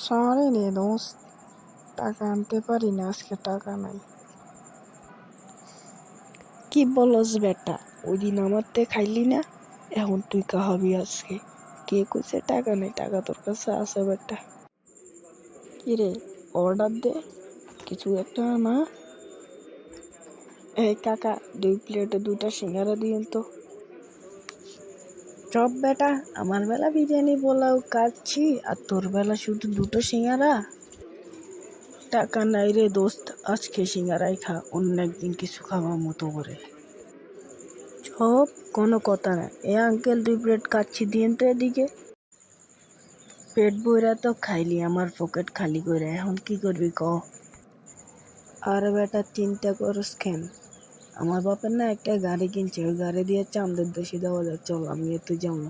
Sorry রে দোস্ত, টাকা আনতে পারি না, আজকে টাকা নাই। কি বলস বেটা, ওই দিন আমার তে খাইলি না, এখন তুই খাওয়াবি আজকে? কে কইছে টাকা নেই? টাকা তোর কাছে আছে বেটা। কিরে, অর্ডার দে কিছু একটা না। এই কাকা, 2 প্লেটে 2টা সিঙ্গারা দিন তো। চপ বেটা, আমার বেলা বিরিয়ানি পোলাও খাচ্ছি আর তোর বেলা শুধু 2টো সিঙ্গারা। টাকা নাই রে দোস্ত, আজকে সিঙ্গারাই খা, অন্য একদিন কিছু খাওয়ার মতো করে। চপ, কোনো কথা না। আঙ্কেল 2 প্লেট খাচ্ছি, দিন তো এদিকে। পেট বইরা তো খাইলি, আমার পকেট খালি করে, এখন কি করবি ক? আরে বেটা, চিন্তা করস কেন? আমার বাপের না একটা গাড়ি কিনছে, ওই গাড়ি দিয়ে চাঁদের দেশে দেওয়া যায়, চল আমি এতে যাবো।